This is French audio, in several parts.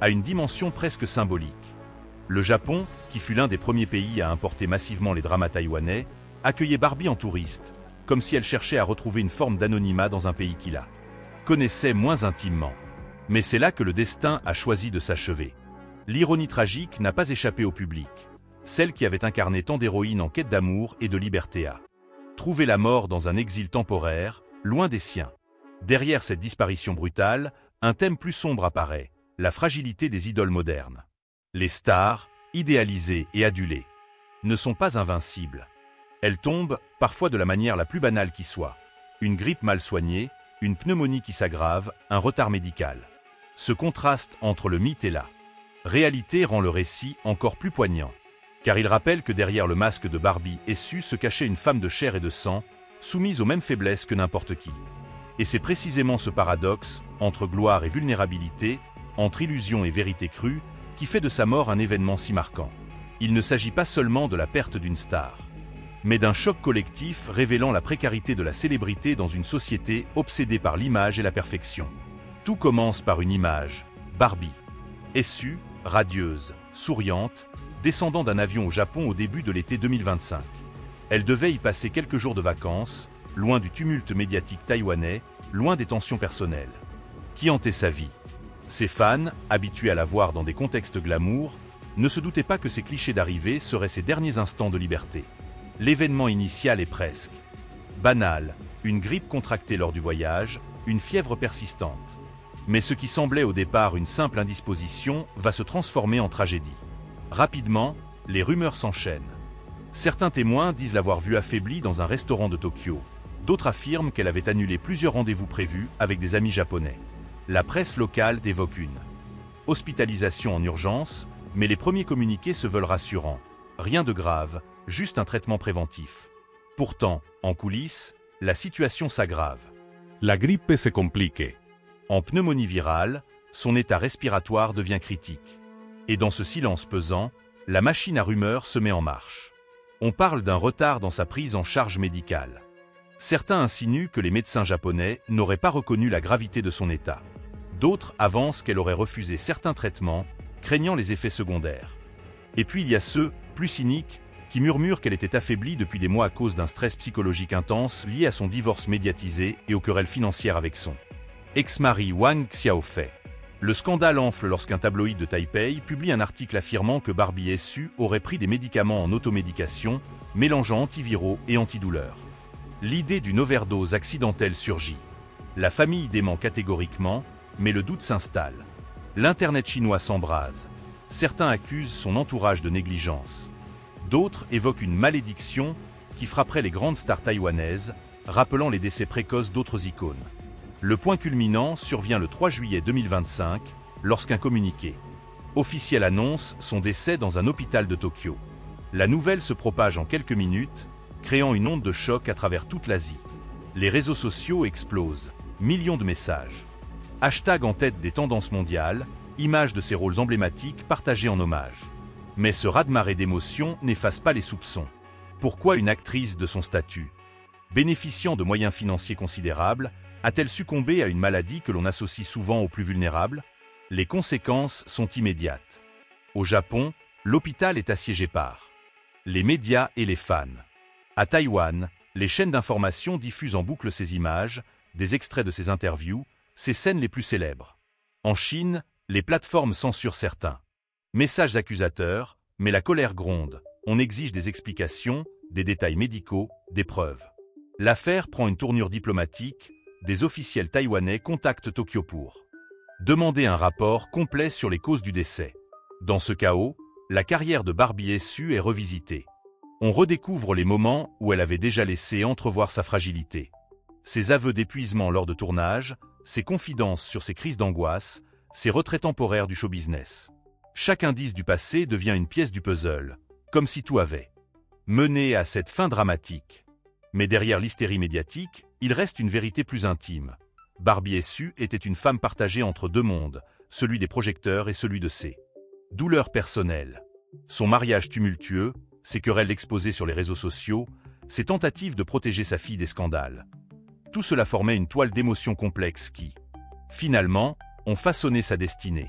a une dimension presque symbolique. Le Japon, qui fut l'un des premiers pays à importer massivement les dramas taïwanais, accueillait Barbie en touriste, comme si elle cherchait à retrouver une forme d'anonymat dans un pays qui la connaissait moins intimement. Mais c'est là que le destin a choisi de s'achever. L'ironie tragique n'a pas échappé au public. Celle qui avait incarné tant d'héroïnes en quête d'amour et de liberté a trouvé la mort dans un exil temporaire, loin des siens. Derrière cette disparition brutale, un thème plus sombre apparaît, la fragilité des idoles modernes. Les stars, idéalisées et adulées, ne sont pas invincibles. Elles tombent, parfois de la manière la plus banale qui soit. Une grippe mal soignée, une pneumonie qui s'aggrave, un retard médical. Ce contraste entre le mythe et la réalité rend le récit encore plus poignant. Car il rappelle que derrière le masque de Barbie Sue se cachait une femme de chair et de sang, soumise aux mêmes faiblesses que n'importe qui. Et c'est précisément ce paradoxe, entre gloire et vulnérabilité, entre illusion et vérité crue, qui fait de sa mort un événement si marquant. Il ne s'agit pas seulement de la perte d'une star, mais d'un choc collectif révélant la précarité de la célébrité dans une société obsédée par l'image et la perfection. Tout commence par une image, Barbie Sue, radieuse, souriante, descendant d'un avion au Japon au début de l'été 2025. Elle devait y passer quelques jours de vacances, loin du tumulte médiatique taïwanais, loin des tensions personnelles qui hantaient sa vie. Ses fans, habitués à la voir dans des contextes glamour, ne se doutaient pas que ces clichés d'arrivée seraient ses derniers instants de liberté. L'événement initial est presque banal, une grippe contractée lors du voyage, une fièvre persistante. Mais ce qui semblait au départ une simple indisposition va se transformer en tragédie. Rapidement, les rumeurs s'enchaînent. Certains témoins disent l'avoir vue affaiblie dans un restaurant de Tokyo. D'autres affirment qu'elle avait annulé plusieurs rendez-vous prévus avec des amis japonais. La presse locale évoque une hospitalisation en urgence, mais les premiers communiqués se veulent rassurants. Rien de grave, juste un traitement préventif. Pourtant, en coulisses, la situation s'aggrave. La grippe se complique. En pneumonie virale, son état respiratoire devient critique. Et dans ce silence pesant, la machine à rumeurs se met en marche. On parle d'un retard dans sa prise en charge médicale. Certains insinuent que les médecins japonais n'auraient pas reconnu la gravité de son état. D'autres avancent qu'elle aurait refusé certains traitements, craignant les effets secondaires. Et puis il y a ceux, plus cyniques, qui murmurent qu'elle était affaiblie depuis des mois à cause d'un stress psychologique intense lié à son divorce médiatisé et aux querelles financières avec son ex-mari Wang Xiaofei. Le scandale enfle lorsqu'un tabloïd de Taipei publie un article affirmant que Barbie Sue aurait pris des médicaments en automédication, mélangeant antiviraux et antidouleurs. L'idée d'une overdose accidentelle surgit. La famille dément catégoriquement, mais le doute s'installe. L'Internet chinois s'embrase. Certains accusent son entourage de négligence. D'autres évoquent une malédiction qui frapperait les grandes stars taïwanaises, rappelant les décès précoces d'autres icônes. Le point culminant survient le 3 juillet 2025, lorsqu'un communiqué officiel annonce son décès dans un hôpital de Tokyo. La nouvelle se propage en quelques minutes, créant une onde de choc à travers toute l'Asie. Les réseaux sociaux explosent, millions de messages. Hashtag en tête des tendances mondiales, images de ces rôles emblématiques partagés en hommage. Mais ce raz-de-marée d'émotions n'efface pas les soupçons. Pourquoi une actrice de son statut, bénéficiant de moyens financiers considérables, a-t-elle succombé à une maladie que l'on associe souvent aux plus vulnérables? Les conséquences sont immédiates. Au Japon, l'hôpital est assiégé par les médias et les fans. À Taïwan, les chaînes d'information diffusent en boucle ces images, des extraits de ces interviews, ces scènes les plus célèbres. En Chine, les plateformes censurent certains messages accusateurs, mais la colère gronde. On exige des explications, des détails médicaux, des preuves. L'affaire prend une tournure diplomatique. Des officiels taïwanais contactent Tokyo pour demander un rapport complet sur les causes du décès. Dans ce chaos, la carrière de Barbie Sue est revisitée. On redécouvre les moments où elle avait déjà laissé entrevoir sa fragilité. Ses aveux d'épuisement lors de tournage, ses confidences sur ses crises d'angoisse, ses retraits temporaires du show business. Chaque indice du passé devient une pièce du puzzle, comme si tout avait mené à cette fin dramatique. Mais derrière l'hystérie médiatique, il reste une vérité plus intime. Barbie Sue était une femme partagée entre deux mondes, celui des projecteurs et celui de ses douleurs personnelles. Son mariage tumultueux, ses querelles exposées sur les réseaux sociaux, ses tentatives de protéger sa fille des scandales. Tout cela formait une toile d'émotions complexes qui, finalement, ont façonné sa destinée.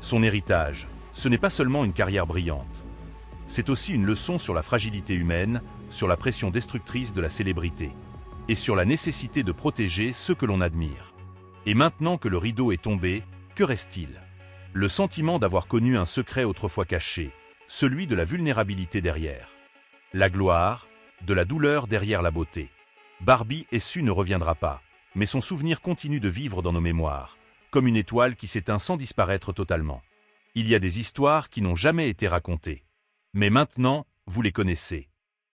Son héritage, ce n'est pas seulement une carrière brillante. C'est aussi une leçon sur la fragilité humaine, sur la pression destructrice de la célébrité, et sur la nécessité de protéger ceux que l'on admire. Et maintenant que le rideau est tombé, que reste-t-il? Le sentiment d'avoir connu un secret autrefois caché, celui de la vulnérabilité derrière. La gloire, de la douleur derrière la beauté. Barbie Sue ne reviendra pas, mais son souvenir continue de vivre dans nos mémoires, comme une étoile qui s'éteint sans disparaître totalement. Il y a des histoires qui n'ont jamais été racontées. Mais maintenant, vous les connaissez.